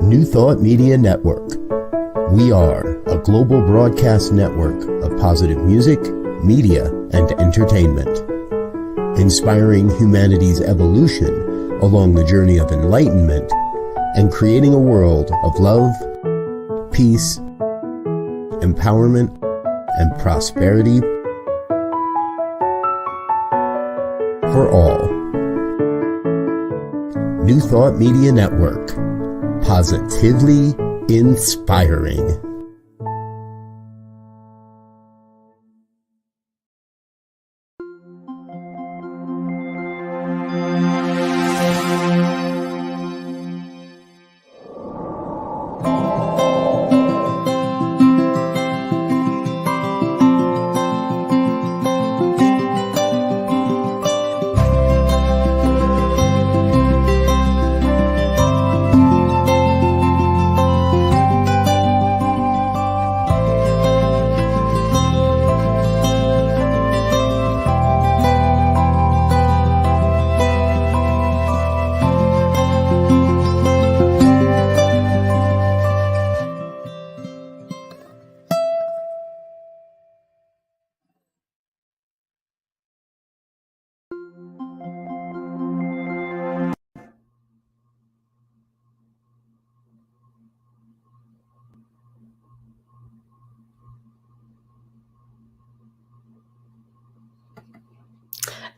New Thought Media Network. We are a global broadcast network of positive music, media, and entertainment, inspiring humanity's evolution along the journey of enlightenment and creating a world of love, peace, empowerment, and prosperity for all. New Thought Media Network. Positively inspiring.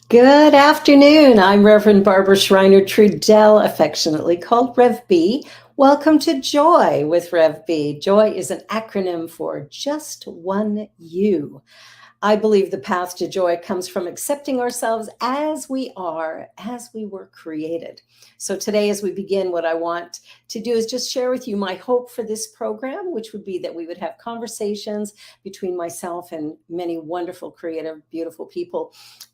Good afternoon. I'm Reverend Barbara Schreiner Trudell, affectionately called Rev B. Welcome to Joy with Rev B. Joy is an acronym for Just One You. I believe the path to joy comes from accepting ourselves as we are, as we were created. So today, as we begin, what I want to do is just share with you my hope for this program, which would be that we would have conversations between myself and many wonderful, creative, beautiful people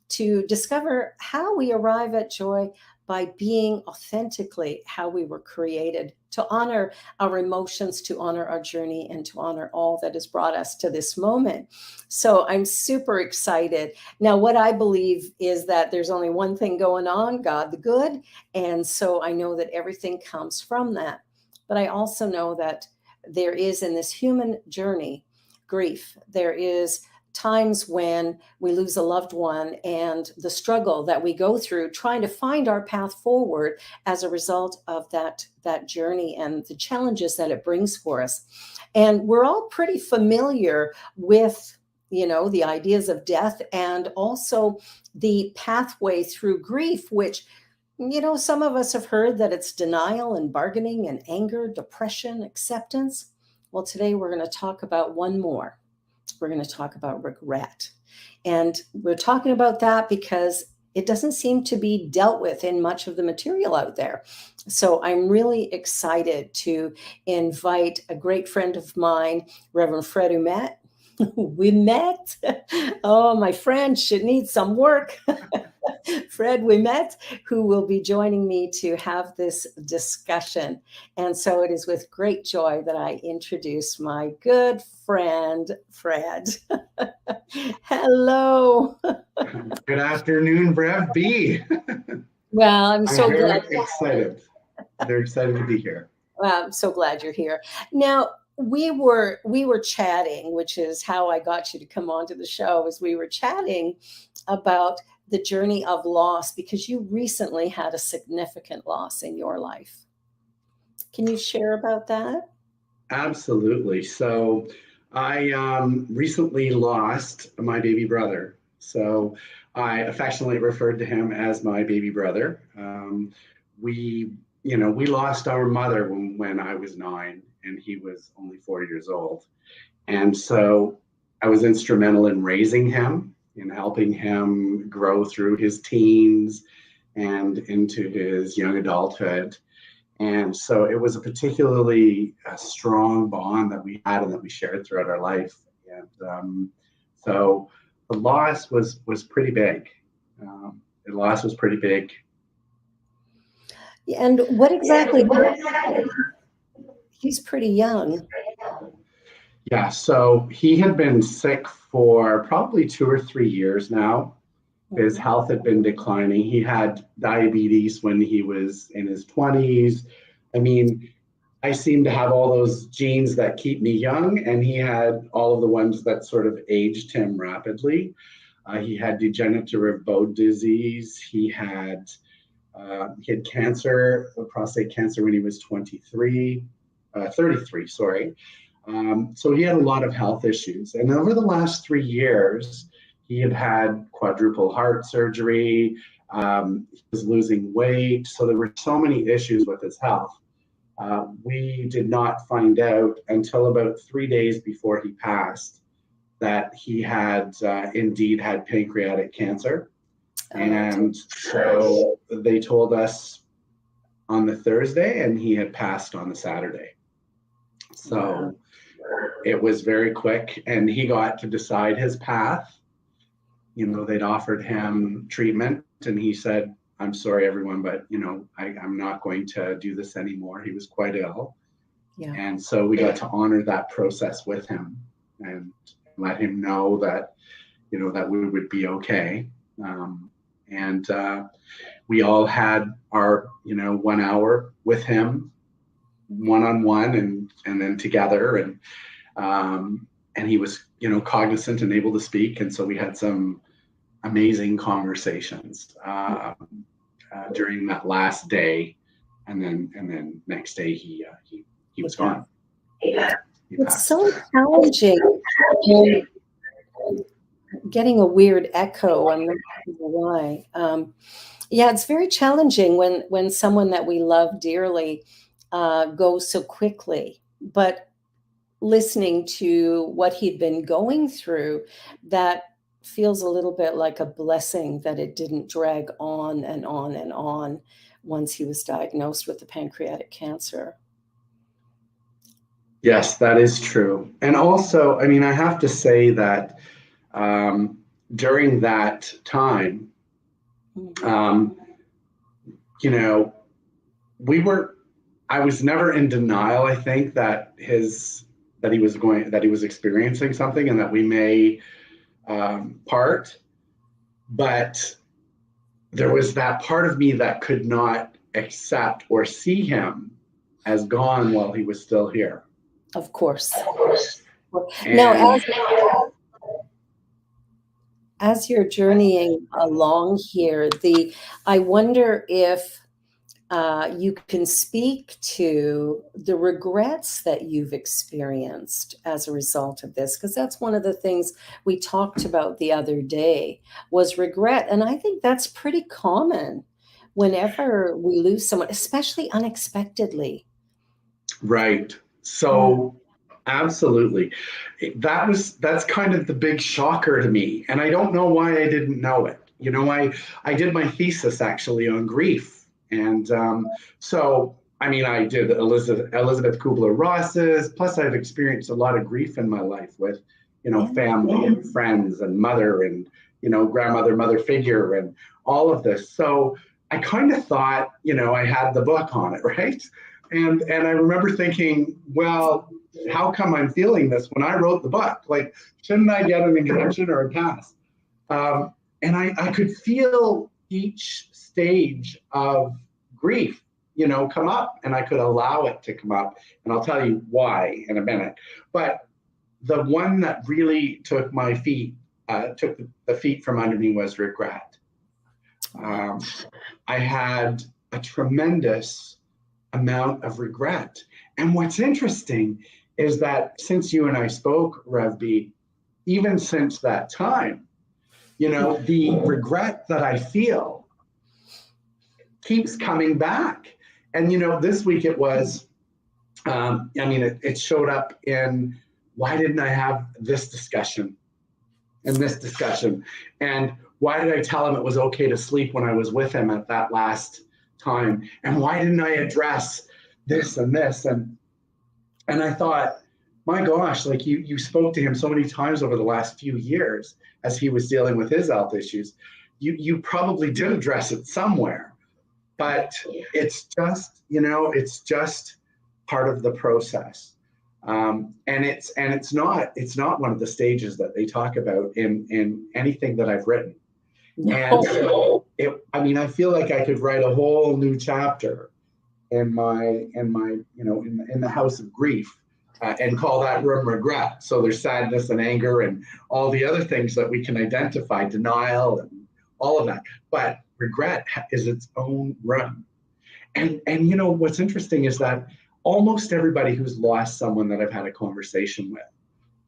to discover how we arrive at joy by being authentically how we were created, to honor our emotions, to honor our journey, and to honor all that has brought us to this moment. So I'm super excited. Now, what I believe is that there's only one thing going on, God the good. And so I know that everything comes from that. But I also know that there is in this human journey, grief. There is times when we lose a loved one and the struggle that we go through trying to find our path forward as a result of that journey and the challenges that it brings for us. And we're all pretty familiar with, the ideas of death and also the pathway through grief, which, some of us have heard that it's denial and bargaining and anger, depression, acceptance. Well, today we're going to talk about one more. We're going to talk about regret. And we're talking about that because it doesn't seem to be dealt with in much of the material out there. So I'm really excited to invite a great friend of mine, Reverend Fred Ouimet. We met. Oh, my friend should need some work. Fred Ouimet, who will be joining me to have this discussion. And so it is with great joy that I introduce my good friend, Fred. Hello. Good afternoon, Rev B. Well, I'm so glad. Excited. Very excited to be here. Well, I'm so glad you're here. Now, we were chatting, which is how I got you to come onto the show, as we were chatting about the journey of loss, because you recently had a significant loss in your life. Can you share about that? Absolutely. So I recently lost my baby brother. So I affectionately referred to him as my baby brother. We lost our mother when I was 9 and he was only 4 years old. And so I was instrumental in raising him, in helping him grow through his teens and into his young adulthood. And so it was a particularly strong bond that we had and that we shared throughout our life. And so the loss was pretty big. The loss was pretty big. And what exactly? He's pretty young. Yeah, so he had been sick for probably 2 or 3 years now. His health had been declining. He had diabetes when he was in his 20s. I mean, I seem to have all those genes that keep me young, and he had all of the ones that sort of aged him rapidly. He had degenerative bone disease. He had cancer, prostate cancer, when he was 33, sorry. So he had a lot of health issues. And over the last 3 years, he had quadruple heart surgery. He was losing weight. So there were so many issues with his health. We did not find out until about 3 days before he passed that he had indeed had pancreatic cancer. And so they told us on the Thursday, and he had passed on the Saturday. So it was very quick, and he got to decide his path. You know, they'd offered him treatment, and he said, "I'm sorry, everyone, but, you know, I'm not going to do this anymore." He was quite ill. Yeah. And so we got to honor that process with him and let him know that, you know, that we would be okay. We all had our, you know, 1 hour with him, one-on-one, and then together, and he was, you know, cognizant and able to speak, and so we had some amazing conversations during that last day, and then next day he was gone. It's so challenging. Getting a weird echo. I'm not sure why. Yeah, it's very challenging when someone that we love dearly goes so quickly. But listening to what he'd been going through, that feels a little bit like a blessing that it didn't drag on and on and on once he was diagnosed with the pancreatic cancer. Yes, that is true. And also, I mean, I have to say that during that time, you know, I was never in denial, I think, that he was experiencing something and that we may part, but there was that part of me that could not accept or see him as gone while he was still here. Of course. And Now, as you're journeying along here, I wonder if you can speak to the regrets that you've experienced as a result of this, because that's one of the things we talked about the other day was regret. And I think that's pretty common whenever we lose someone, especially unexpectedly. Right. So absolutely. That's kind of the big shocker to me. And I don't know why I didn't know it. You know, I did my thesis actually on grief. And so, I mean, I did Elizabeth Kubler-Ross's, plus I've experienced a lot of grief in my life with, you know, family and friends and mother and, you know, grandmother, mother figure and all of this. So I kind of thought, you know, I had the book on it, right? And I remember thinking, well, how come I'm feeling this when I wrote the book? Like, shouldn't I get an exemption or a pass? And I could feel each stage of grief, you know, come up, and I could allow it to come up. And I'll tell you why in a minute. But the one that really took my feet, took the feet from under me was regret. I had a tremendous amount of regret. And what's interesting is that since you and I spoke, Rev B, even since that time, you know, the regret that I feel keeps coming back. And, you know, this week it was, I mean, it showed up in, why didn't I have this discussion and this discussion? And why did I tell him it was okay to sleep when I was with him at that last time? And why didn't I address this and this? And I thought, my gosh, like you spoke to him so many times over the last few years as he was dealing with his health issues. You probably did address it somewhere, but it's just, you know, it's just part of the process. And it's not one of the stages that they talk about in anything that I've written. No. And so I mean, I feel like I could write a whole new chapter in my in the house of grief, and call that room regret. So there's sadness and anger and all the other things that we can identify, denial and all of that. But regret is its own room. And what's interesting is that almost everybody who's lost someone that I've had a conversation with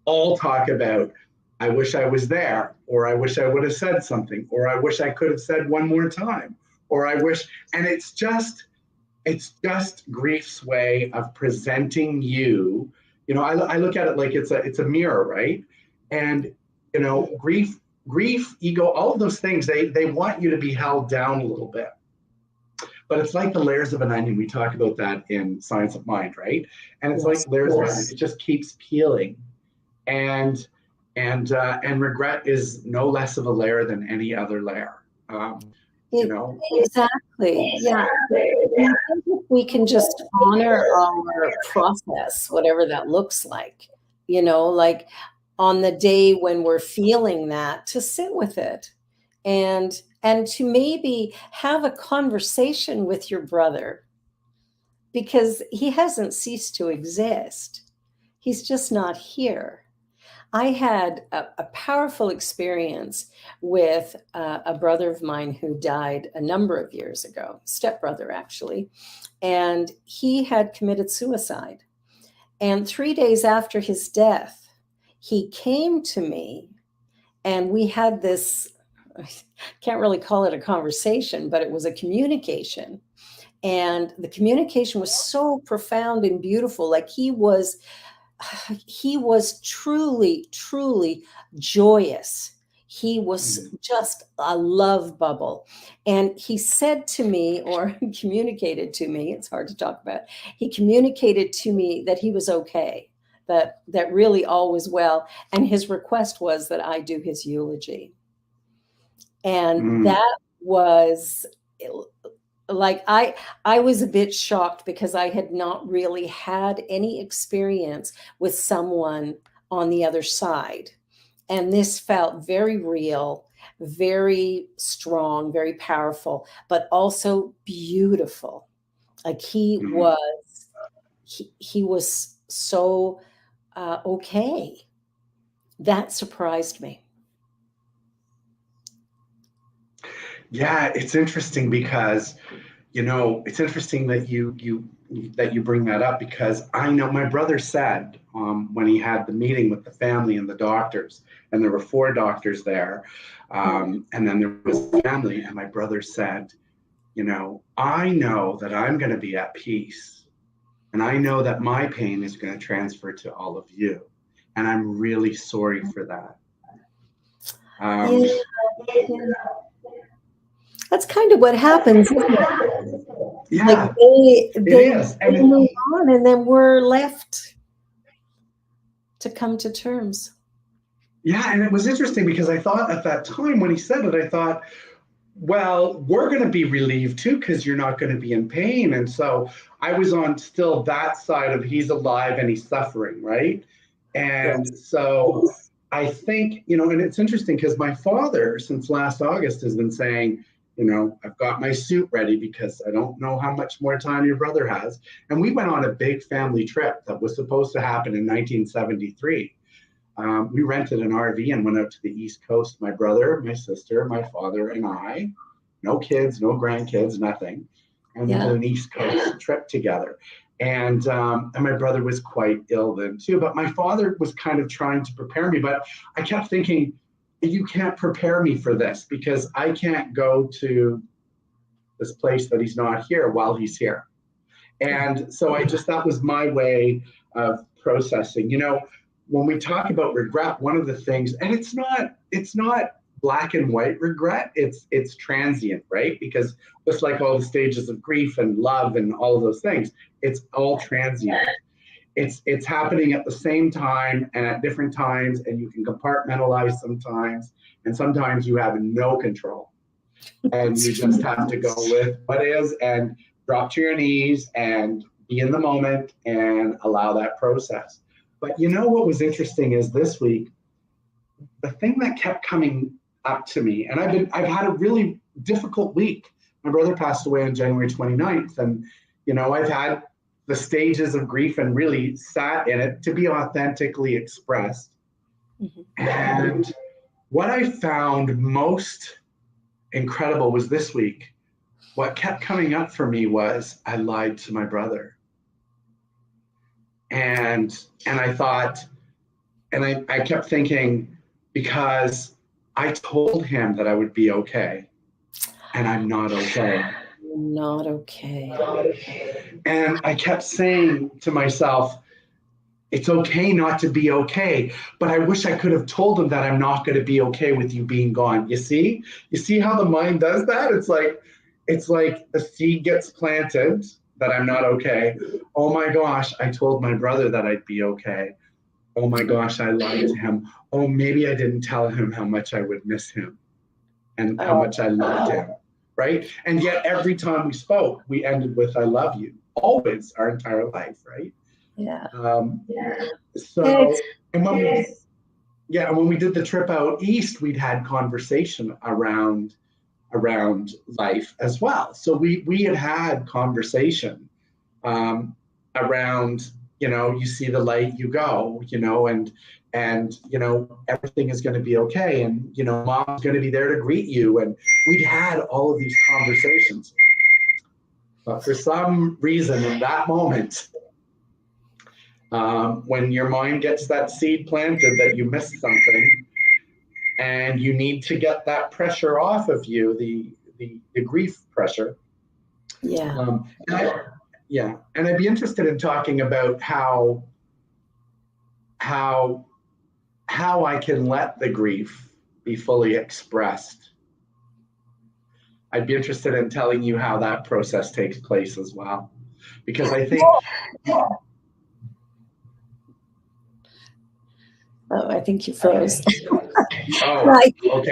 all talk about, I wish I was there, or I wish I would have said something, or I wish I could have said one more time, or I wish, and it's just grief's way of presenting you. I look at it like it's a mirror, right? And grief, ego, all of those things, they want you to be held down a little bit. But it's like the layers of an onion. We talk about that in Science of Mind, right? And it's like layers of an onion. It just keeps peeling. And regret is no less of a layer than any other layer. Exactly. Yeah. I think if we can just honor our process, whatever that looks like, like on the day when we're feeling that, to sit with it and to maybe have a conversation with your brother, because he hasn't ceased to exist. He's just not here. I had a powerful experience with a brother of mine who died a number of years ago, stepbrother actually, and he had committed suicide. And 3 days after his death, he came to me and we had this, I can't really call it a conversation, but it was a communication. And the communication was so profound and beautiful. Like he was truly, truly joyous. He was just a love bubble. And he said to me, or communicated to me, it's hard to talk about, he communicated to me that he was okay, that really all was well. And his request was that I do his eulogy. And that was like, I was a bit shocked because I had not really had any experience with someone on the other side. And this felt very real, very strong, very powerful, but also beautiful. Like he was so okay. That surprised me. Yeah, it's interesting because, it's interesting that you bring that up, because I know my brother said when he had the meeting with the family and the doctors, and there were 4 doctors there, and then there was the family, and my brother said, I know that I'm going to be at peace, and I know that my pain is going to transfer to all of you, and I'm really sorry for that. That's kind of what happens, isn't it? Yeah, like they move on, and then we're left to come to terms. Yeah, and it was interesting because I thought at that time when he said it, I thought, well, we're going to be relieved too, because you're not going to be in pain. And so I was on still that side of he's alive and he's suffering, right? And so I think, and it's interesting because my father, since last August, has been saying, I've got my suit ready because I don't know how much more time your brother has. And we went on a big family trip that was supposed to happen in 1973. We rented an RV and went out to the East Coast. My brother, my sister, my father, and I, no kids, no grandkids, nothing. And we did an East Coast trip together. And my brother was quite ill then too. But my father was kind of trying to prepare me. But I kept thinking, you can't prepare me for this because I can't go to this place that he's not here while he's here. And so that was my way of processing. When we talk about regret, one of the things, and it's not black and white regret, it's transient, right? Because just like all the stages of grief and love and all of those things, it's all transient. It's happening at the same time and at different times, and you can compartmentalize sometimes, and sometimes you have no control. And you just have to go with what is and drop to your knees and be in the moment and allow that process. But what was interesting is this week, the thing that kept coming up to me, and I've had a really difficult week. My brother passed away on January 29th, and I've had the stages of grief and really sat in it to be authentically expressed. Mm-hmm. And what I found most incredible was this week. What kept coming up for me was I lied to my brother. And I thought, and I kept thinking, because I told him that I would be okay, and I'm not okay. Not okay. And I kept saying to myself, it's okay not to be okay, but I wish I could have told him that I'm not going to be okay with you being gone. You see how the mind does that? It's like the seed gets planted that I'm not okay. Oh my gosh, I told my brother that I'd be okay. Oh my gosh, I lied to him. Oh, maybe I didn't tell him how much I would miss him and how much I loved him, right? And yet every time we spoke, we ended with, I love you, always, our entire life, right? Yeah. So, and when we did the trip out east, we'd had conversation around life as well. So we had conversation around, you see the light, you go, and everything is going to be okay, and mom's going to be there to greet you, and we'd had all of these conversations. But for some reason, in that moment, when your mind gets that seed planted that you missed something, and you need to get that pressure off of you, the grief pressure. Yeah. And I'd be interested in talking about how I can let the grief be fully expressed. I'd be interested in telling you how that process takes place as well, because I think. Oh, I think you froze. Okay.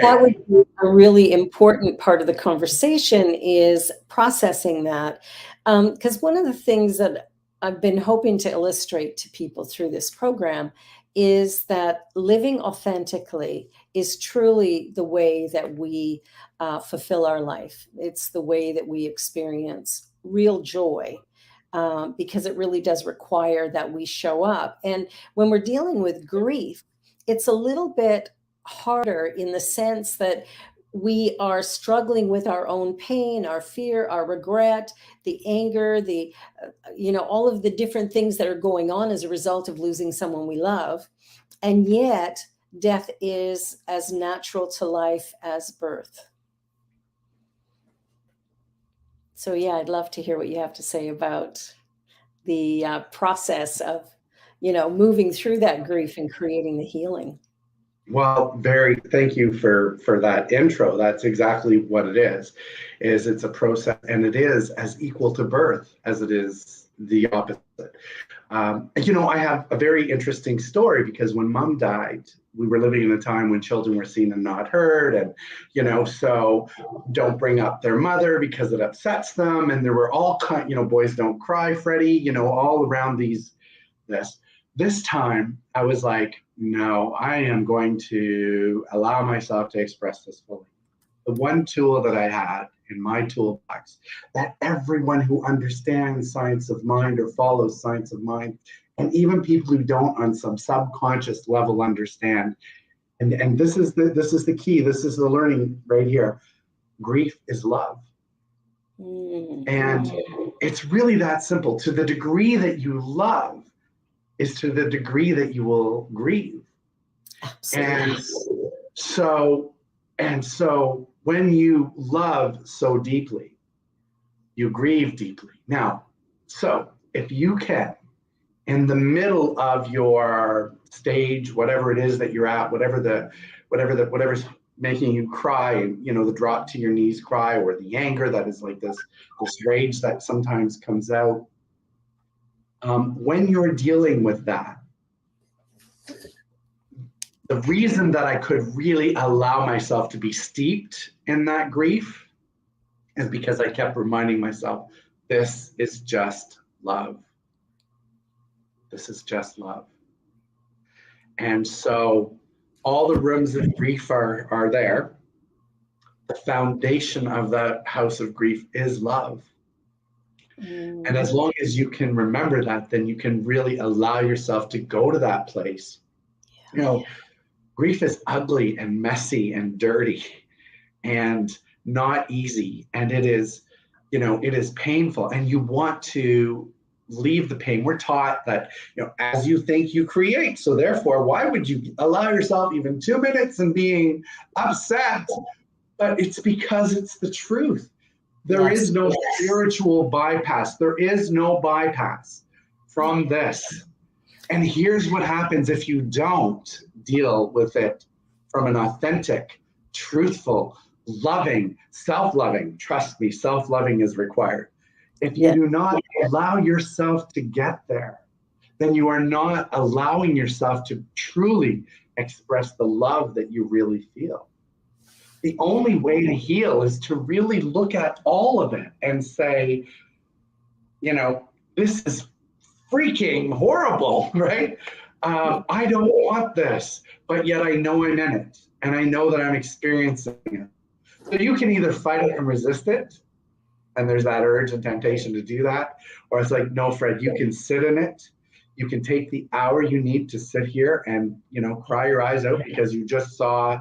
That would be a really important part of the conversation, is processing that. Because one of the things that I've been hoping to illustrate to people through this program is that living authentically is truly the way that we fulfill our life. It's the way that we experience real joy. Because it really does require that we show up. And when we're dealing with grief, it's a little bit harder in the sense that we are struggling with our own pain, our fear, our regret, the anger, all of the different things that are going on as a result of losing someone we love. And yet death is as natural to life as birth. So yeah, I'd love to hear what you have to say about the process of, moving through that grief and creating the healing. Well, thank you for that intro. That's exactly what it is it's a process, and it is as equal to birth as it is the opposite. I have a very interesting story, because when Mom died, we were living in a time when children were seen and not heard, and so don't bring up their mother because it upsets them, and there were all boys don't cry, Freddie, all around this time I was like, no, I am going to allow myself to express this fully. The one tool that I had in my toolbox that everyone who understands science of mind or follows science of mind, and even people who don't on some subconscious level understand, and this is the key, this is the learning right here. Grief is love. And it's really that simple. To the degree that you love is to the degree that you will grieve. Absolutely. And so when you love so deeply, you grieve deeply. Now, so if you can, in the middle of your stage, whatever it is that you're at, whatever's making you cry, and the drop to your knees cry, or the anger that is like this rage that sometimes comes out, when you're dealing with that, the reason that I could really allow myself to be steeped in that grief is because I kept reminding myself, this is just love. This is just love. And so all the rooms of grief are there. The foundation of the house of grief is love. And as long as you can remember that, then you can really allow yourself to go to that place. You know, grief is ugly and messy and dirty and not easy. And it is, you know, it is painful. And you want to leave the pain. We're taught that, you know, as you think, you create. So therefore, why would you allow yourself even 2 minutes and being upset? But it's because it's the truth. There is no spiritual bypass. There is no bypass from this. And here's what happens if you don't deal with it from an authentic, truthful, loving, self-loving. Trust me, self-loving is required. If you do not allow yourself to get there, then you are not allowing yourself to truly express the love that you really feel. The only way to heal is to really look at all of it and say, you know, this is freaking horrible, right? I don't want this, but yet I know I'm in it, and I know that I'm experiencing it. So you can either fight it and resist it, and there's that urge and temptation to do that, or it's like, no, Fred, you can sit in it. You can take the hour you need to sit here and, you know, cry your eyes out because you just saw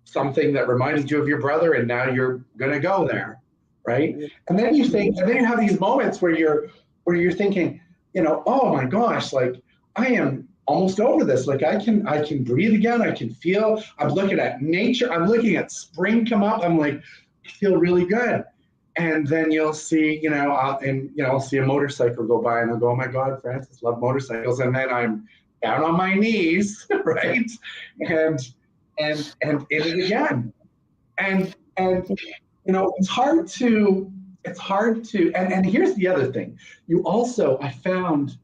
something that reminded you of your brother, and now you're gonna go there, right? And then you think, and then you have these moments where you're thinking, you know, oh my gosh, like I am almost over this. Like I can breathe again. I can feel. I'm looking at nature. I'm looking at spring come up. I'm like, I feel really good. And then you'll see, you know, I'll see a motorcycle go by, and I'll go, oh my God, Francis, love motorcycles. And then I'm down on my knees, right? And in it again. And you know, it's hard to, and here's the other thing. I found,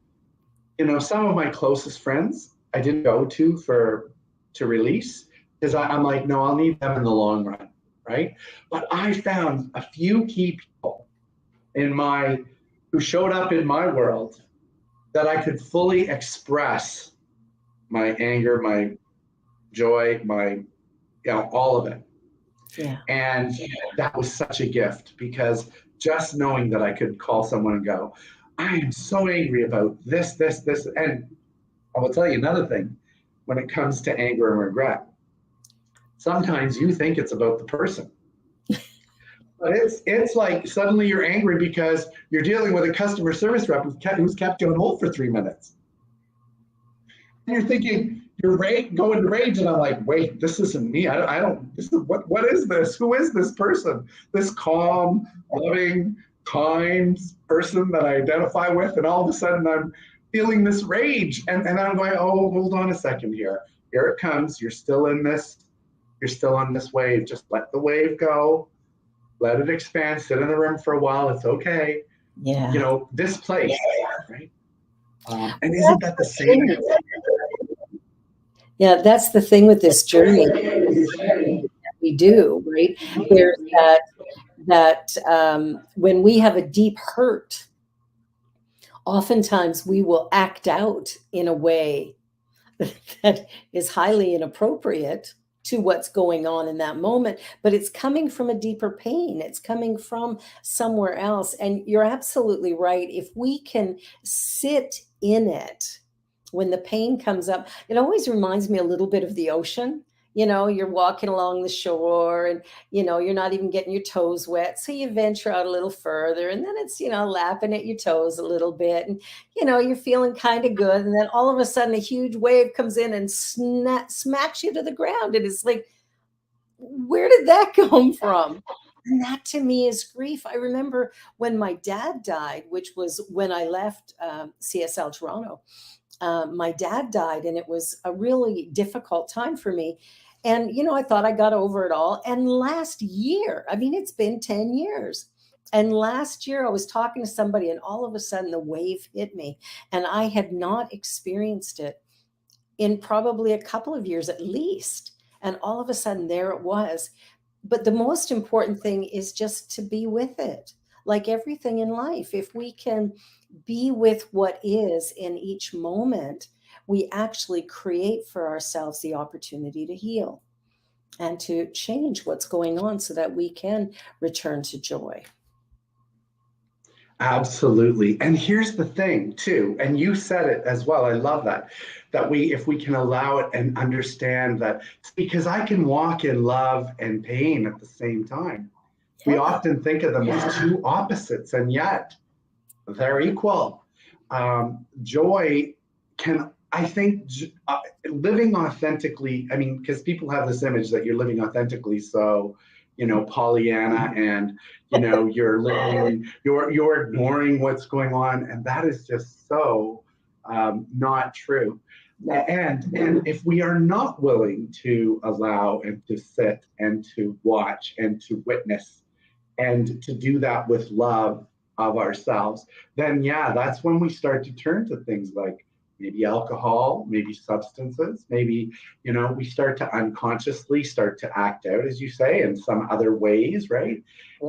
you know, some of my closest friends I didn't go to release, because I'm like, no, I'll need them in the long run, right? But I found a few key people who showed up in my world that I could fully express my anger, my joy, my, you know, all of it. Yeah. And that was such a gift, because just knowing that I could call someone and go, I am so angry about this. And I will tell you another thing, when it comes to anger and regret, sometimes you think it's about the person. But it's like suddenly you're angry because you're dealing with a customer service rep who's kept you on hold for 3 minutes. And you're thinking, you're going to rage, and I'm like, wait, this isn't me. I don't, this is, what is this? Who is this person? This calm, loving, kind person that I identify with, and all of a sudden I'm feeling this rage. And I'm going, oh, hold on a second here. Here it comes. You're still on this wave. Just let the wave go. Let it expand. Sit in the room for a while. It's okay. Yeah. You know, this place, right? And isn't that the same? Yeah, that's the thing with this journey that we do, right? There's that when we have a deep hurt, oftentimes we will act out in a way that is highly inappropriate to what's going on in that moment, but it's coming from a deeper pain. It's coming from somewhere else. And you're absolutely right. If we can sit in it, when the pain comes up, it always reminds me a little bit of the ocean. You know, you're walking along the shore, and, you know, you're not even getting your toes wet. So you venture out a little further, and then it's, you know, lapping at your toes a little bit, and, you know, you're feeling kind of good. And then all of a sudden a huge wave comes in and smacks you to the ground. And it's like, where did that come from? And that to me is grief. I remember when my dad died, which was when I left CSL Toronto. My dad died, and it was a really difficult time for me. And, you know, I thought I got over it all. And last year, I mean, it's been 10 years. And last year I was talking to somebody, and all of a sudden the wave hit me, and I had not experienced it in probably a couple of years at least. And all of a sudden there it was. But the most important thing is just to be with it. Like everything in life, if we can be with what is in each moment, we actually create for ourselves the opportunity to heal and to change what's going on so that we can return to joy. Absolutely. And here's the thing too, and you said it as well. I love that. That if we can allow it and understand that, because I can walk in love and pain at the same time. We often think of them as two opposites, and yet they're equal. Joy can, I think, living authentically, I mean, because people have this image that you're living authentically, so, Pollyanna, and, you're living, you're ignoring what's going on, and that is just so not true. And if we are not willing to allow and to sit and to watch and to witness and to do that with love of ourselves, then that's when we start to turn to things like maybe alcohol, maybe substances, maybe, we start to unconsciously start to act out, as you say, in some other ways, right?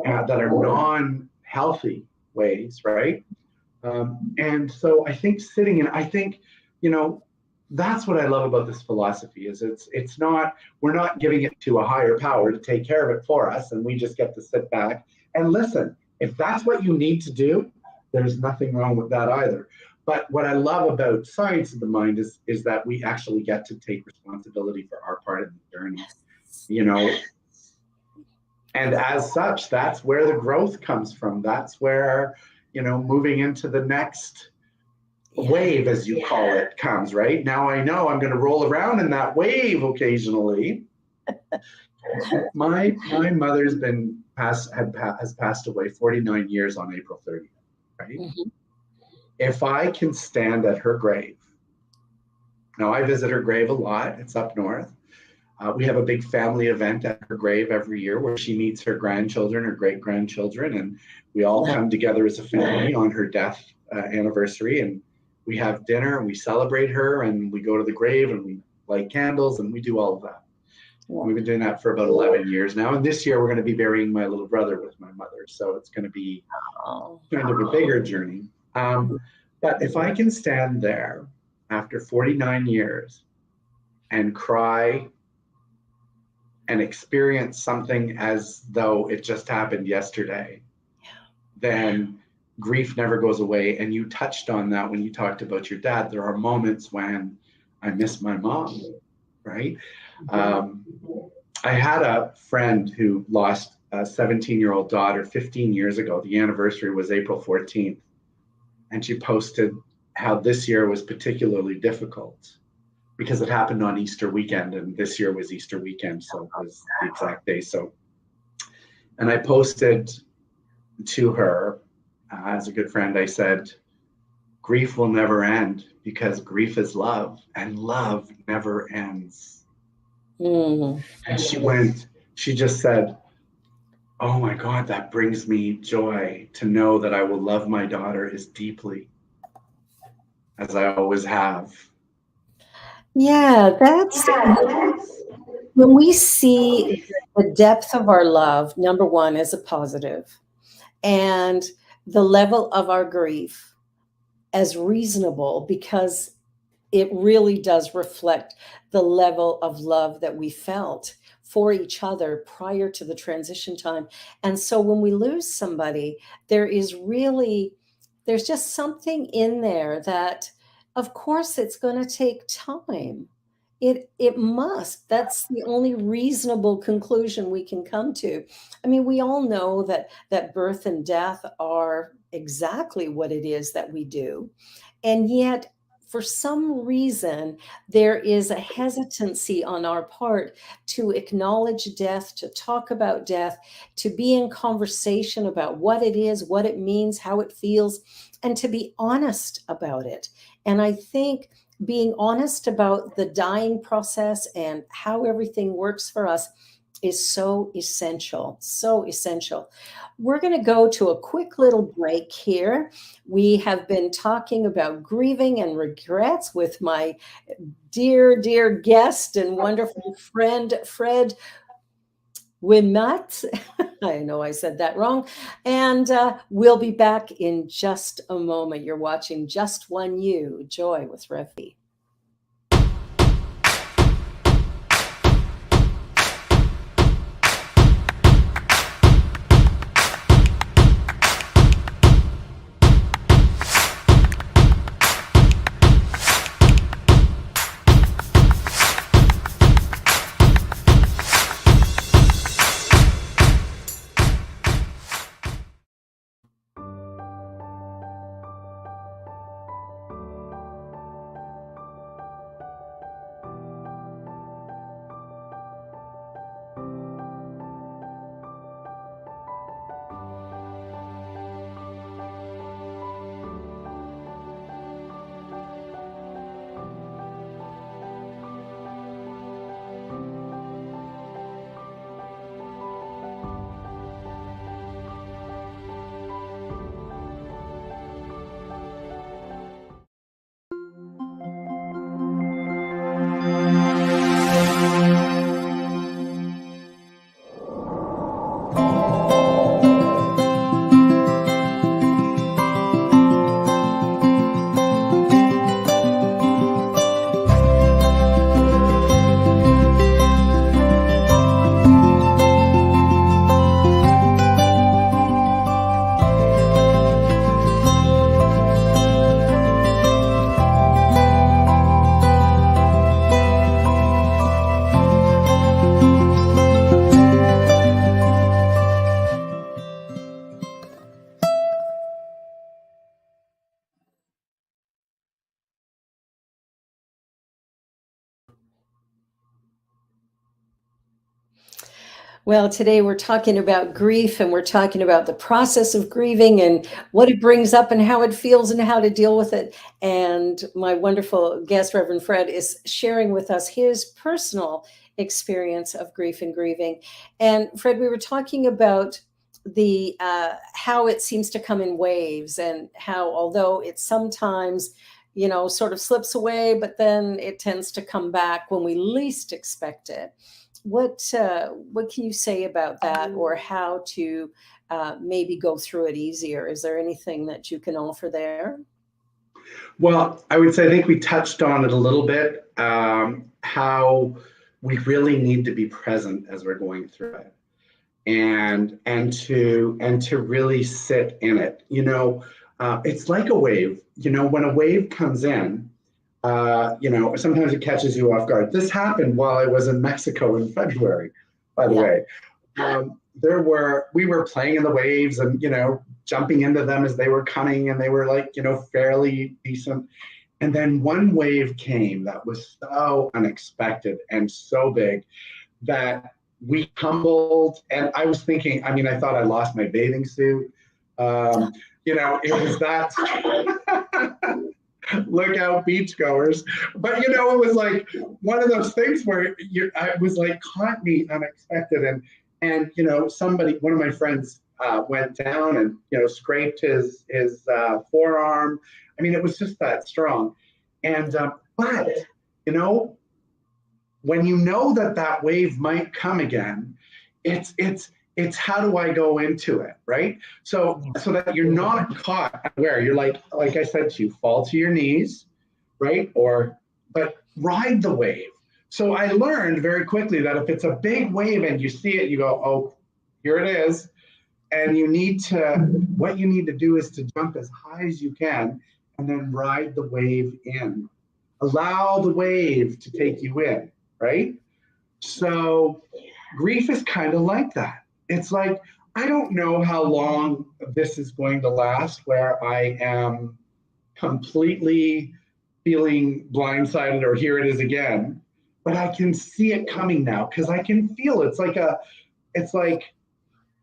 That are non-healthy ways, right? And so I think that's what I love about this philosophy is it's not, we're not giving it to a higher power to take care of it for us, and we just get to sit back and listen. If that's what you need to do, there's nothing wrong with that either. But what I love about Science of the Mind is that we actually get to take responsibility for our part of the journey, and as such, that's where the growth comes from. That's where, moving into the next wave, as you call it, comes, right? Now I know I'm going to roll around in that wave occasionally. My mother has passed away 49 years on April 30th, right? Mm-hmm. If I can stand at her grave, now I visit her grave a lot, it's up north. We have a big family event at her grave every year where she meets her grandchildren, her great-grandchildren, and we all come together as a family on her death anniversary, and we have dinner and we celebrate her, and we go to the grave and we light candles and we do all of that. We've been doing that for about 11 years now. And this year we're going to be burying my little brother with my mother. So it's going to be kind of a bigger journey. But if I can stand there after 49 years and cry and experience something as though it just happened yesterday, then grief never goes away. And you touched on that when you talked about your dad. There are moments when I miss my mom, right? I had a friend who lost a 17-year-old daughter 15 years ago. The anniversary was April 14th. And she posted how this year was particularly difficult because it happened on Easter weekend, and this year was Easter weekend, so it was the exact day. So, and I posted to her, as a good friend, I said, grief will never end because grief is love, and love never ends. And she just said, oh my God, that brings me joy to know that I will love my daughter as deeply as I always have. Yeah, that's when we see the depth of our love, number one, as a positive, and the level of our grief as reasonable, because it really does reflect the level of love that we felt for each other prior to the transition time. And so when we lose somebody, there's just something in there that, of course, it's going to take time. It must. That's the only reasonable conclusion we can come to. I mean, we all know that birth and death are exactly what it is that we do. And yet, for some reason, there is a hesitancy on our part to acknowledge death, to talk about death, to be in conversation about what it is, what it means, how it feels, and to be honest about it. And I think being honest about the dying process and how everything works for us is so essential, so essential. We're going to go to a quick little break here. We have been talking about grieving and regrets with my dear, dear guest and wonderful friend, Fred Ouimet. I know I said that wrong. And we'll be back in just a moment. You're watching Just One You, Joy with Rev B. Well, today we're talking about grief and we're talking about the process of grieving and what it brings up and how it feels and how to deal with it. And my wonderful guest, Reverend Fred, is sharing with us his personal experience of grief and grieving. And Fred, we were talking about the how it seems to come in waves and how although it sometimes sort of slips away, but then it tends to come back when we least expect it. What can you say about that, or how to maybe go through it easier? Is there anything that you can offer there? Well, I would say I think we touched on it a little bit, how we really need to be present as we're going through it, and to really sit in it. It's like a wave. When a wave comes in, sometimes it catches you off guard. This happened while I was in Mexico in February, by the way. We were playing in the waves and, jumping into them as they were coming, and they were like, fairly decent. And then one wave came that was so unexpected and so big that we tumbled. And I was thinking, I thought I lost my bathing suit. It was that look out, beachgoers. But it was like one of those things where I was like caught me unexpected, and one of my friends went down and scraped his forearm. It was just that strong. And but when that wave might come again, it's how do I go into it, right? So that you're not caught where you're like I said to you, fall to your knees, right? But ride the wave. So I learned very quickly that if it's a big wave and you see it, you go, oh, here it is. And what you need to do is to jump as high as you can and then ride the wave in. Allow the wave to take you in, right? So grief is kind of like that. It's like, I don't know how long this is going to last, where I am completely feeling blindsided, or here it is again, but I can see it coming now because I can feel it. It's like,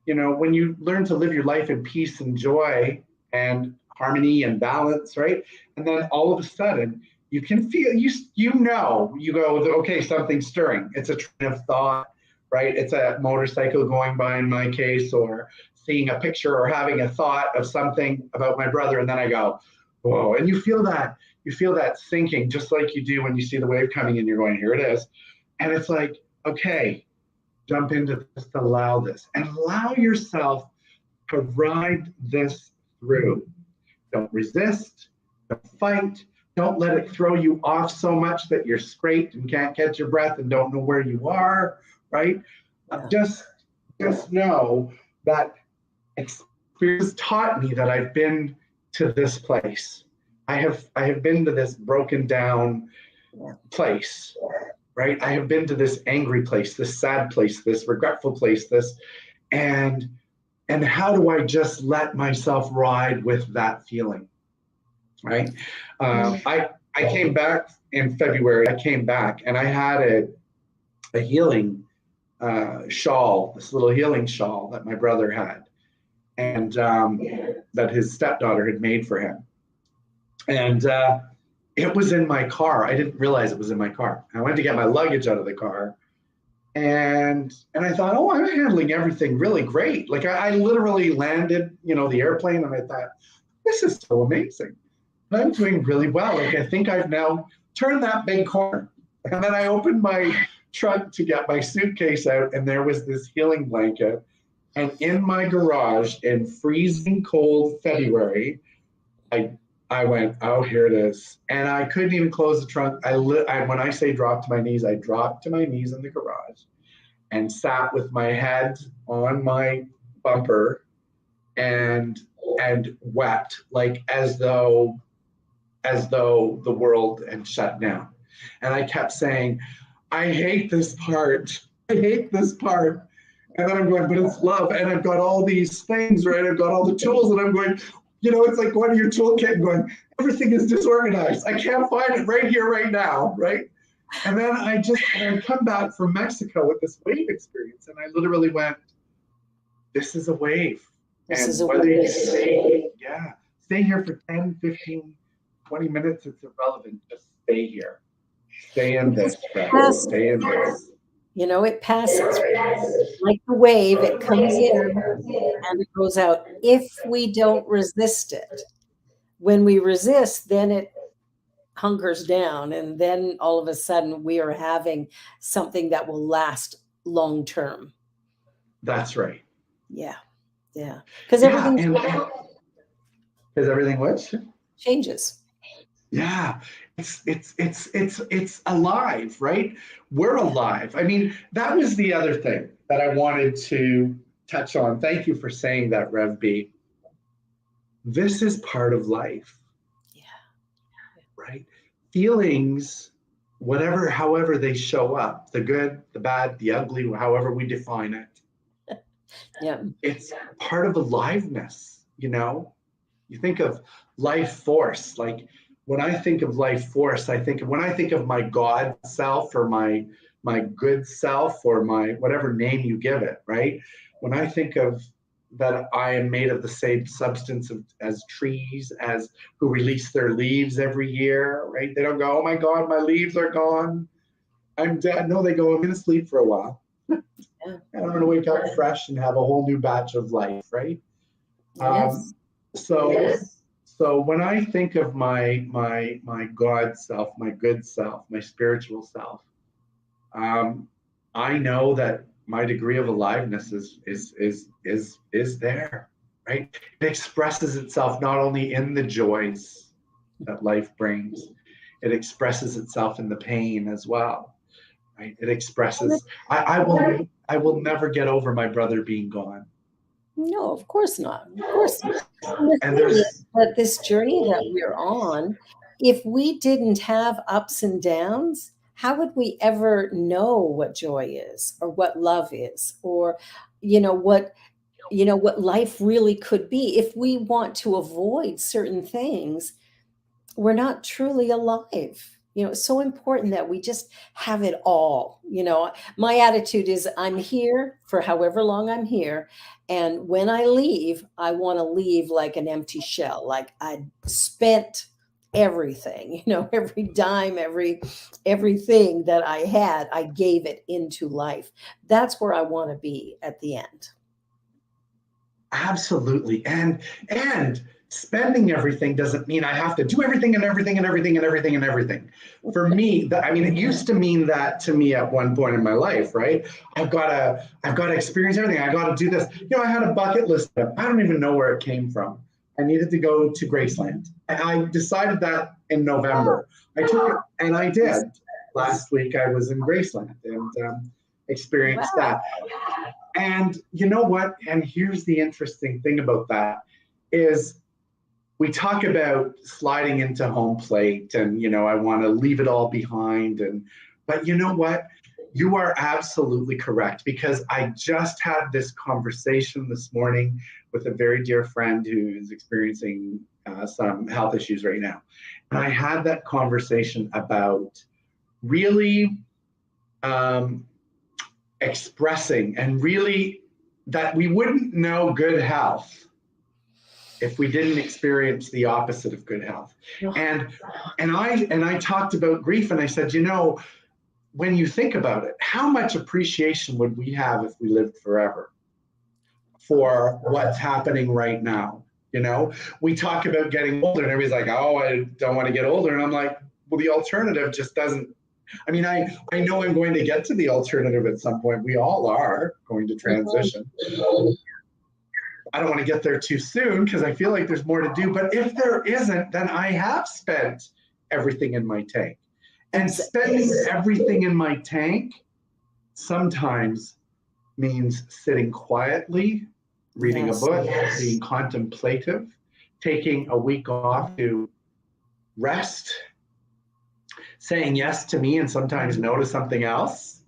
when you learn to live your life in peace and joy and harmony and balance, right? And then all of a sudden you can feel, you go, okay, something's stirring. It's a train of thought, right? It's a motorcycle going by in my case, or seeing a picture or having a thought of something about my brother. And then I go, whoa. And you feel that sinking, just like you do when you see the wave coming and you're going, here it is. And it's like, okay, jump into this, allow this, and allow yourself to ride this through. Don't resist, don't fight. Don't let it throw you off so much that you're scraped and can't catch your breath and don't know where you are. Right? Just know that experience taught me that I've been to this place. I have been to this broken down place, right? I have been to this angry place, this sad place, this regretful place, and how do I just let myself ride with that feeling, right? I came back in February. I came back and I had a healing shawl, this little healing shawl that my brother had, and that his stepdaughter had made for him. And it was in my car. I didn't realize it was in my car. I went to get my luggage out of the car, and I thought, oh, I'm handling everything really great. Like I literally landed, the airplane, and I thought, this is so amazing. I'm doing really well. Like I think I've now turned that big corner. And then I opened my trunk to get my suitcase out, and there was this healing blanket. And in my garage in freezing cold February, I went, oh, here it is. And I couldn't even close the trunk. When I say drop to my knees, I dropped to my knees in the garage and sat with my head on my bumper and wept, like as though the world had shut down. And I kept saying, I hate this part. I hate this part. And then I'm going, but it's love. And I've got all these things, right? I've got all the tools, and I'm going, it's like going to your toolkit and going, everything is disorganized. I can't find it right here, right now, right? And then I come back from Mexico with this wave experience, and I literally went, this is a wave. This and is a whether wave. you stay here for 10, 15, 20 minutes, it's irrelevant. Just stay here. Stay in this. Stay in this. You know, it passes. Like the wave, it comes in and it goes out if we don't resist it. When we resist, then it hunkers down, and then all of a sudden we are having something that will last long term. That's right. Yeah. Because everything what? Changes. Yeah. It's alive, right? We're alive. I mean, that was the other thing that I wanted to touch on. Thank you for saying that, Rev B. This is part of life. Yeah. Right? Feelings, however they show up, the good, the bad, the ugly, however we define it. Yeah. It's part of aliveness, you know? You think of life force, like when I think of life force, when I think of my God self or my good self or my whatever name you give it, right? When I think of that I am made of the same substance as trees, as who release their leaves every year, right? They don't go, oh my God, my leaves are gone. I'm dead. No, they go, I'm going to sleep for a while. And I'm going to wake up fresh and have a whole new batch of life, right? Yes. So when I think of my God self, my good self, my spiritual self, I know that my degree of aliveness is there, right? It expresses itself not only in the joys that life brings, it expresses itself in the pain as well, right? It expresses. I will never get over my brother being gone. No, of course not. Of course not. And there's but this journey that we're on, if we didn't have ups and downs, how would we ever know what joy is or what love is or what life really could be? If we want to avoid certain things, we're not truly alive. It's so important that we just have it all. My attitude is I'm here for however long I'm here. And when I leave, I want to leave like an empty shell, like I spent everything, every dime, everything that I had, I gave it into life. That's where I want to be at the end. Absolutely. And spending everything doesn't mean I have to do everything and everything and everything and everything and everything. For me, it used to mean that to me at one point in my life, right? I've got to experience everything. I got to do this. I had a bucket list. I don't even know where it came from. I needed to go to Graceland. I decided that in November. I took it, and I did. Last week I was in Graceland and experienced that. And you know what? And here's the interesting thing about that is we talk about sliding into home plate and, I want to leave it all behind. But you know what? You are absolutely correct, because I just had this conversation this morning with a very dear friend who is experiencing some health issues right now. And I had that conversation about really expressing and really that we wouldn't know good health if we didn't experience the opposite of good health. And I talked about grief, and I said, when you think about it, how much appreciation would we have if we lived forever for what's happening right now? We talk about getting older, and everybody's like, oh, I don't want to get older. And I'm like, well, the alternative just doesn't. I mean, I know I'm going to get to the alternative at some point. We all are going to transition. I don't want to get there too soon because I feel like there's more to do. But if there isn't, then I have spent everything in my tank. And spending everything in my tank sometimes means sitting quietly, reading a book, being contemplative, taking a week off to rest, saying yes to me and sometimes no to something else,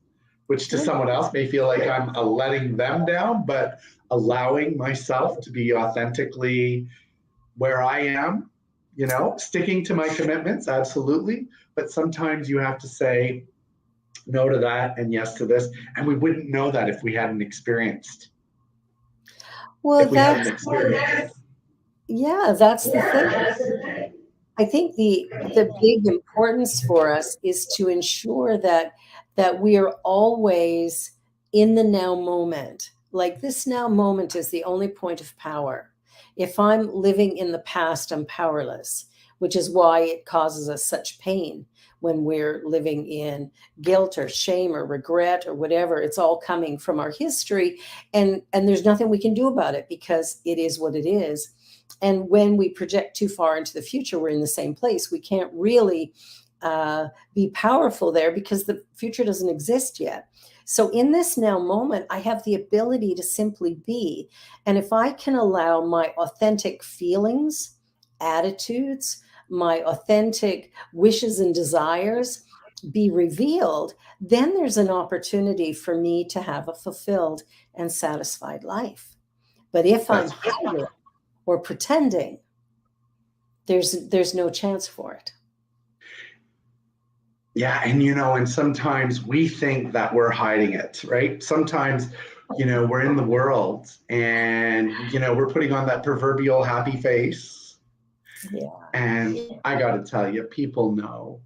which to someone else may feel like I'm letting them down, but allowing myself to be authentically where I am, sticking to my commitments, absolutely. But sometimes you have to say no to that and yes to this. And we wouldn't know that if we hadn't experienced. Well, If we hadn't experienced. Yeah, that's the thing. I think the big importance for us is to ensure that we are always in the now moment. Like this now moment is the only point of power. If I'm living in the past, I'm powerless, which is why it causes us such pain when we're living in guilt or shame or regret or whatever. It's all coming from our history, and there's nothing we can do about it because it is what it is. And when we project too far into the future, we're in the same place. We can't really be powerful there because the future doesn't exist yet. So in this now moment, I have the ability to simply be. And if I can allow my authentic feelings, attitudes, my authentic wishes and desires be revealed, then there's an opportunity for me to have a fulfilled and satisfied life. But if I'm hiding or pretending, there's no chance for it. Yeah, and sometimes we think that we're hiding it, right? Sometimes, we're in the world and we're putting on that proverbial happy face. Yeah. And I got to tell you, people know,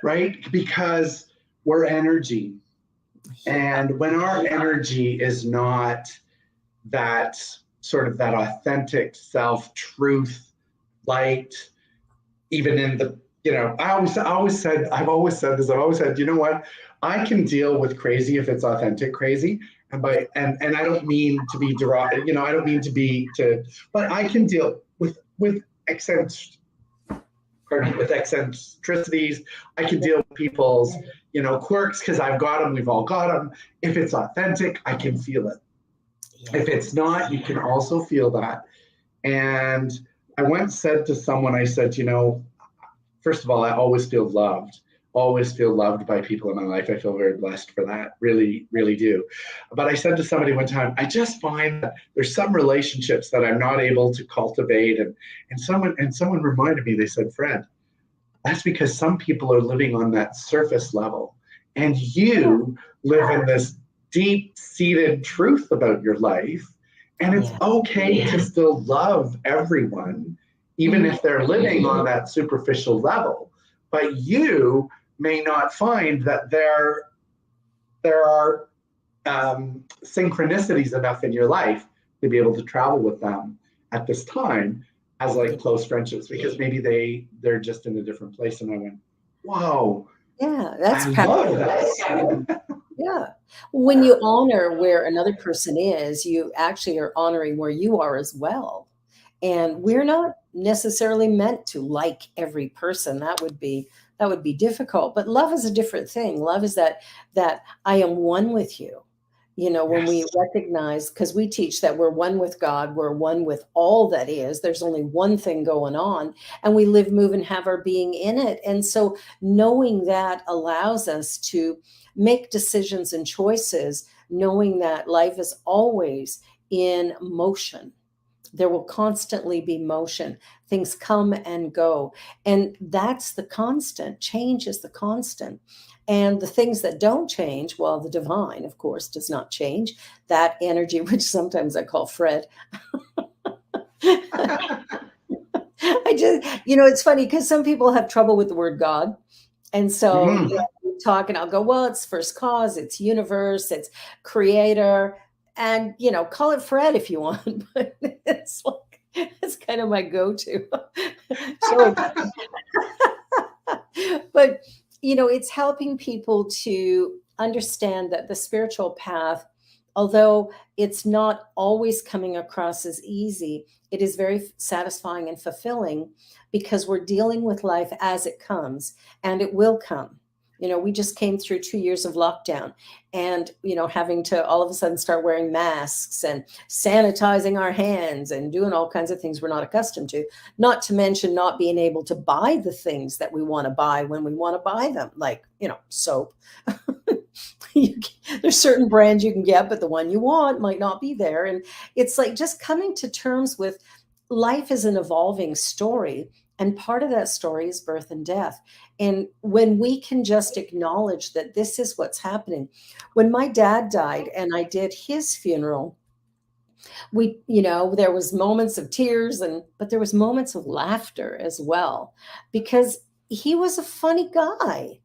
right? Because we're energy. And when our energy is not that sort of that authentic self, truth, light, even in the, I've always said this, you know what? I can deal with crazy if it's authentic crazy. And I don't mean to be derogatory, I don't mean but I can deal with eccentricities. I can deal with people's, quirks because I've got them, we've all got them. If it's authentic, I can feel it. Yeah. If it's not, you can also feel that. And I once said to someone, I said, first of all, I always feel loved by people in my life. I feel very blessed for that, really, really do. But I said to somebody one time, I just find that there's some relationships that I'm not able to cultivate. And someone reminded me, they said, Fred, that's because some people are living on that surface level. And you live in this deep-seated truth about your life. And it's okay to still love everyone, even if they're living on that superficial level. But you may not find that there are synchronicities enough in your life to be able to travel with them at this time as like close friendships, because maybe they're just in a different place. And I went, wow. Yeah, that's powerful. Love that. Yeah. When you honor where another person is, you actually are honoring where you are as well. And we're not necessarily meant to like every person. That would be difficult. But love is a different thing. Love is that I am one with you. When we recognize, because we teach that we're one with God, we're one with all that is. There's only one thing going on, and we live, move, and have our being in it. And so knowing that allows us to make decisions and choices, knowing that life is always in motion. There will constantly be motion. Things come and go. And that's the constant. Change is the constant. And the things that don't change, well, the divine, of course, does not change. That energy, which sometimes I call Fred. It's funny because some people have trouble with the word God. And so we talk and I'll go, well, it's first cause, it's universe, it's creator. And, call it Fred if you want, but it's kind of my go-to. But, it's helping people to understand that the spiritual path, although it's not always coming across as easy, it is very satisfying and fulfilling because we're dealing with life as it comes, and it will come. We just came through 2 years of lockdown and, having to all of a sudden start wearing masks and sanitizing our hands and doing all kinds of things we're not accustomed to, not to mention not being able to buy the things that we want to buy when we want to buy them, like, soap. There's certain brands you can get, but the one you want might not be there. And it's like just coming to terms with life is an evolving story, and part of that story is birth and death. And when we can just acknowledge that this is what's happening. When my dad died and I did his funeral, we, there was moments of tears, but there was moments of laughter as well, because he was a funny guy.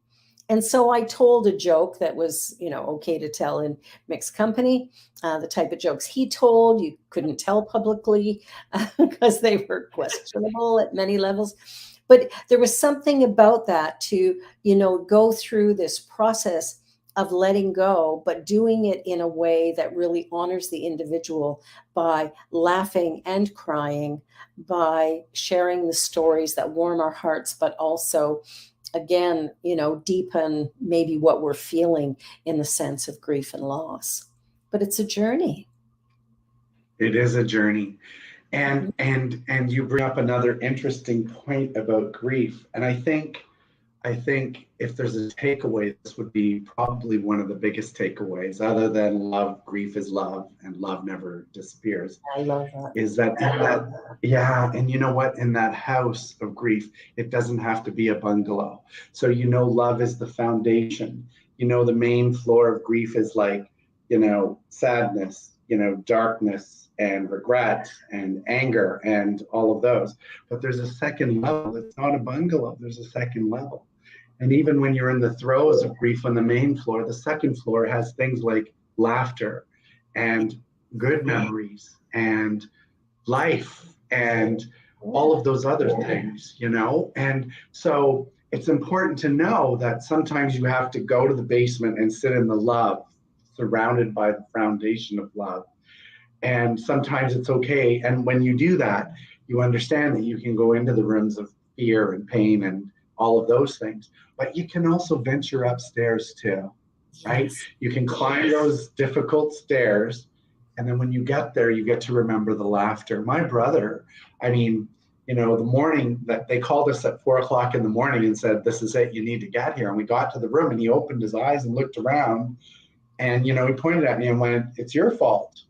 And so I told a joke that was, okay to tell in mixed company. The type of jokes he told, you couldn't tell publicly because they were questionable at many levels. But there was something about that to, go through this process of letting go, but doing it in a way that really honors the individual by laughing and crying, by sharing the stories that warm our hearts, but also, again, deepen maybe what we're feeling in the sense of grief and loss. But it's a journey. It is a journey. And you bring up another interesting point about grief. And I think if there's a takeaway, this would be probably one of the biggest takeaways, other than love, grief is love, and love never disappears. I love that. Is that yeah, and you know what? In that house of grief, it doesn't have to be a bungalow. So love is the foundation. The main floor of grief is like, sadness, darkness and regret and anger and all of those. But there's a second level. It's not a bungalow. There's a second level. And even when you're in the throes of grief on the main floor, the second floor has things like laughter and good memories and life and all of those other things, And so it's important to know that sometimes you have to go to the basement and sit in the love, surrounded by the foundation of love. And sometimes it's okay. And when you do that, you understand that you can go into the rooms of fear and pain and all of those things. But you can also venture upstairs too, right? Yes. You can climb those difficult stairs. And then when you get there, you get to remember the laughter. My brother, the morning that they called us at 4:00 in the morning and said, "This is it, you need to get here." And we got to the room and he opened his eyes and looked around. And, he pointed at me and went, "It's your fault."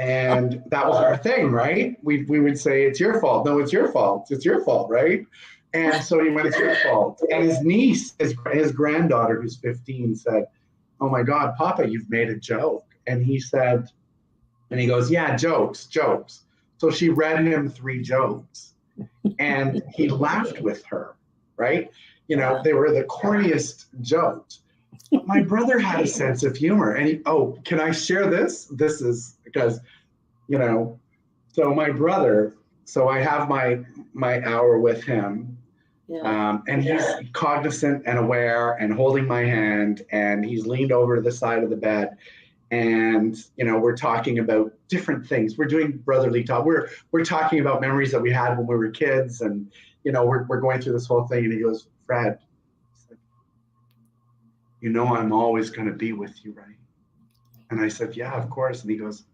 And that was our thing, right? We would say, "It's your fault." "No, it's your fault. It's your fault," right? And so he went, "It's your fault." And his niece, his granddaughter, who's 15, said, "Oh my God, Papa, you've made a joke." And he goes, "Yeah, jokes. So she read him 3 jokes and he laughed with her, right? They were the corniest jokes. But my brother had a sense of humor, and can I share this? This is because, so my brother, so I have my hour with him, and he's cognizant and aware and holding my hand, and he's leaned over to the side of the bed, and, we're talking about different things. We're doing brotherly talk. We're talking about memories that we had when we were kids, and, we're going through this whole thing, and he goes, "Fred, I'm always going to be with you, right?" And I said, "Yeah, of course." And he goes,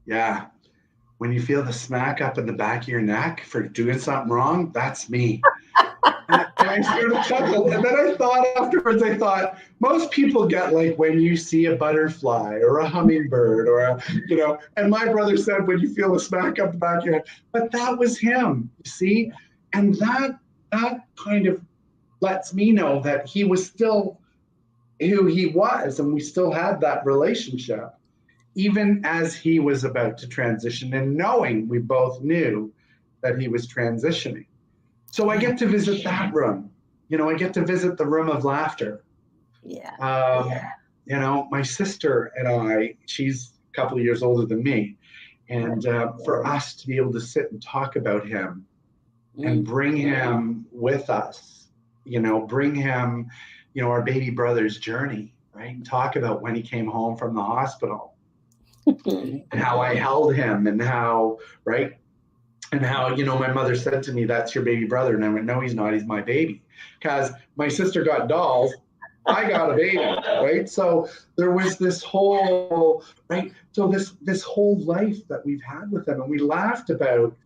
"Yeah, when you feel the smack up in the back of your neck for doing something wrong, that's me." And I started chuckling. And then I thought afterwards, most people get like when you see a butterfly or a hummingbird or and my brother said, when you feel the smack up the back of your head. But that was him, you see? And that kind of lets me know that he was still who he was, and we still had that relationship, even as he was about to transition, and knowing we both knew that he was transitioning. So I get to visit that room. I get to visit the room of laughter. Yeah. My sister and I, she's a couple of years older than me, and for us to be able to sit and talk about him and bring him with us, bring him, our baby brother's journey, right? And talk about when he came home from the hospital and how I held him and how, right? And how, my mother said to me, "That's your baby brother." And I went, "No, he's not. He's my baby." Because my sister got dolls. I got a baby, right? So there was this whole, right? So this whole life that we've had with him, and we laughed about,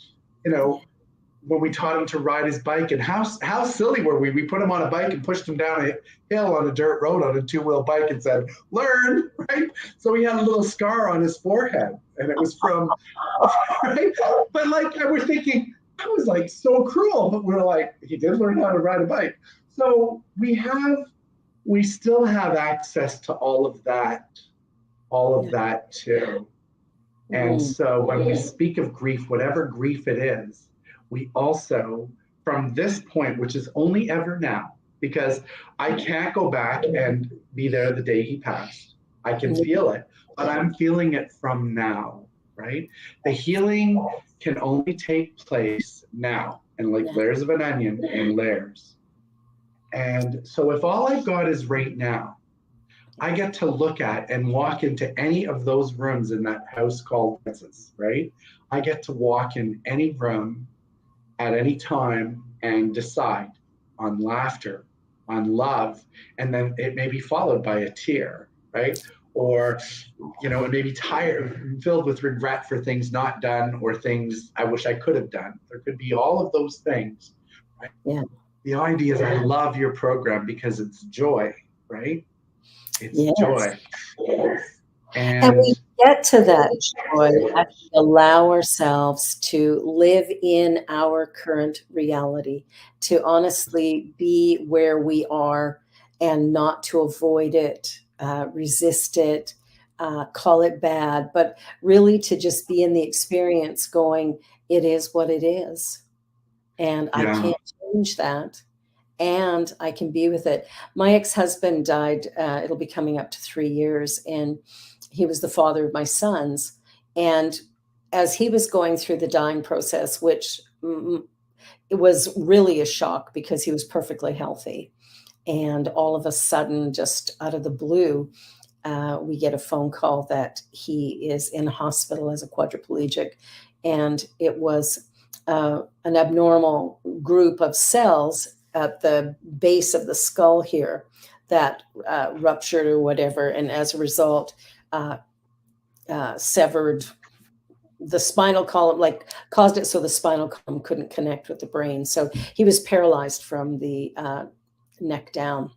when we taught him to ride his bike, and how silly were we? We put him on a bike and pushed him down a hill on a dirt road on a 2-wheel bike and said, learn, right? So he had a little scar on his forehead, and it was from, right? But like, we're thinking, that was like so cruel, but we're like, he did learn how to ride a bike. So we still have access to all of that too. And so when we speak of grief, whatever grief it is, we also, from this point, which is only ever now, because I can't go back and be there the day he passed. I can feel it, but I'm feeling it from now, right? The healing can only take place now, and like layers of an onion in layers. And so if all I've got is right now, I get to look at and walk into any of those rooms in that house called Texas, right? I get to walk in any room at any time and decide on laughter, on love, and then it may be followed by a tear, right? Or, you know, it may be tired, filled with regret for things not done or things I wish I could have done. There could be all of those things, right? Yeah. The idea is I love your program because it's joy, right? It's joy. And we get to that joy as we allow ourselves to live in our current reality, to honestly be where we are and not to avoid it, resist it, call it bad, but really to just be in the experience going, it is what it is. And I can't change that. And I can be with it. My ex-husband died, it'll be coming up to 3 years, and he was the father of my sons. And as he was going through the dying process, which it was really a shock because he was perfectly healthy. And all of a sudden, just out of the blue, we get a phone call that he is in hospital as a quadriplegic. And it was an abnormal group of cells at the base of the skull here that ruptured or whatever. And as a result, severed the spinal column, like caused it so the spinal column couldn't connect with the brain. So he was paralyzed from the neck down.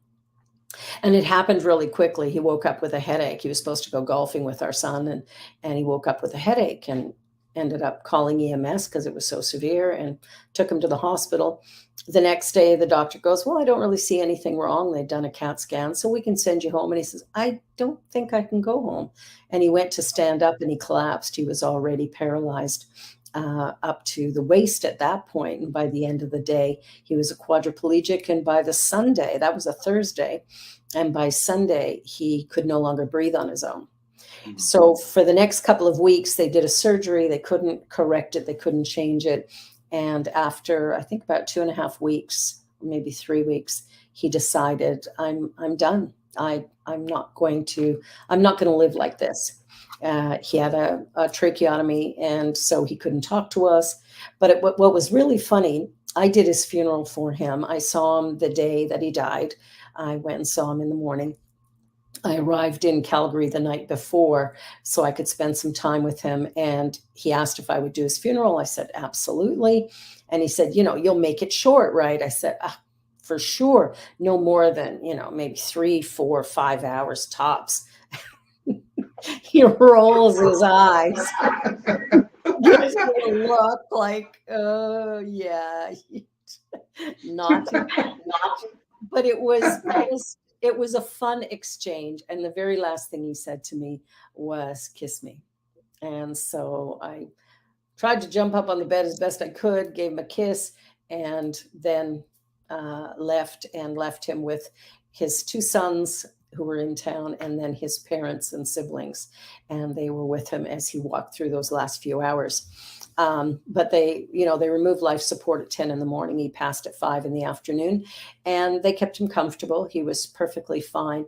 And it happened really quickly. He woke up with a headache. He was supposed to go golfing with our son, and he woke up with a headache and ended up calling EMS because it was so severe and took him to the hospital. The next day, the doctor goes, well, I don't really see anything wrong. They'd done a CAT scan, so we can send you home. And he says, I don't think I can go home. And he went to stand up and he collapsed. He was already paralyzed up to the waist at that point. And by the end of the day, he was a quadriplegic. And by the Sunday, that was a Thursday, and by Sunday, he could no longer breathe on his own. So for the next couple of weeks, they did a surgery. They couldn't correct it. They couldn't change it. And after, I think about 2.5 weeks, maybe 3 weeks, he decided, I'm done. I'm not going to live like this. He had a tracheotomy, and so he couldn't talk to us. But what was really funny, I did his funeral for him. I saw him the day that he died. I went and saw him in the morning. I arrived in Calgary the night before so I could spend some time with him. And he asked if I would do his funeral. I said, absolutely. And he said, you'll make it short, right? I said, for sure. No more than, maybe 3, 4, 5 hours tops. He rolls his eyes. Gives me a look like, oh, yeah. Not. But it was a fun exchange. And the very last thing he said to me was, kiss me. And so I tried to jump up on the bed as best I could, gave him a kiss, and then left him with his 2 sons who were in town, and then his parents and siblings. And they were with him as he walked through those last few hours. But they removed life support at 10 in the morning. He passed at 5 in the afternoon, and they kept him comfortable. He was perfectly fine.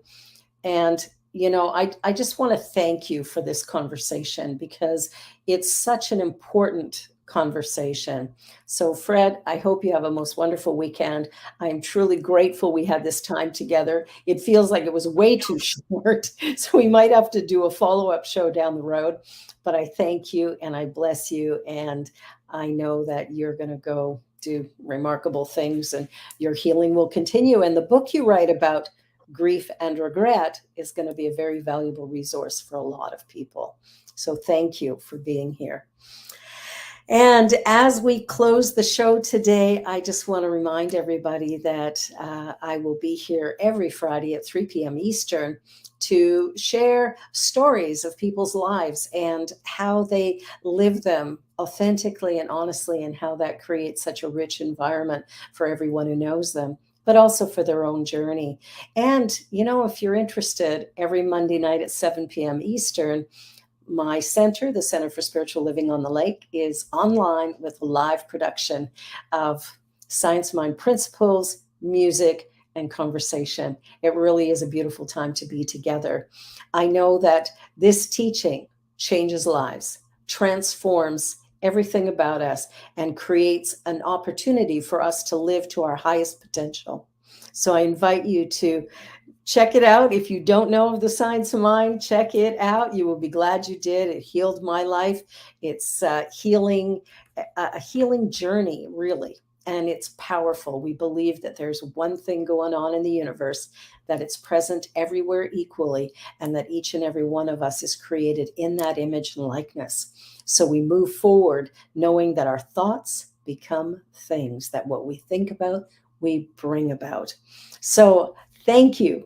And, I just want to thank you for this conversation because it's such an important conversation. So Fred, I hope you have a most wonderful weekend. I'm truly grateful we had this time together. It feels like it was way too short, so we might have to do a follow-up show down the road. But I thank you and I bless you. And I know that you're going to go do remarkable things, and your healing will continue. And the book you write about grief and regret is going to be a very valuable resource for a lot of people. So thank you for being here. And as we close the show today, I just want to remind everybody that I will be here every Friday at 3 p.m. Eastern to share stories of people's lives and how they live them authentically and honestly, and how that creates such a rich environment for everyone who knows them, but also for their own journey. And, you know, if you're interested, every Monday night at 7 p.m. Eastern, my center, the Center for Spiritual Living on the Lake, is online with a live production of Science Mind principles, music, and conversation. It really is a beautiful time to be together. I know that this teaching changes lives, transforms everything about us, and creates an opportunity for us to live to our highest potential. So I invite you to check it out. If you don't know of the Science of Mind, check it out. You will be glad you did. It healed my life. It's a healing journey, really. And it's powerful. We believe that there's one thing going on in the universe, that it's present everywhere equally, and that each and every one of us is created in that image and likeness. So we move forward knowing that our thoughts become things, that what we think about, we bring about. So thank you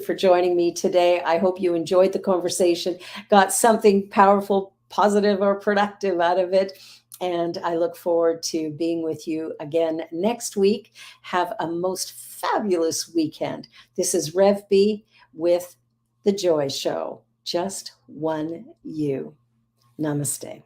for joining me today. I hope you enjoyed the conversation, got something powerful, positive, or productive out of it. And I look forward to being with you again next week. Have a most fabulous weekend. This is Rev B with The Joy Show. Just one you. Namaste.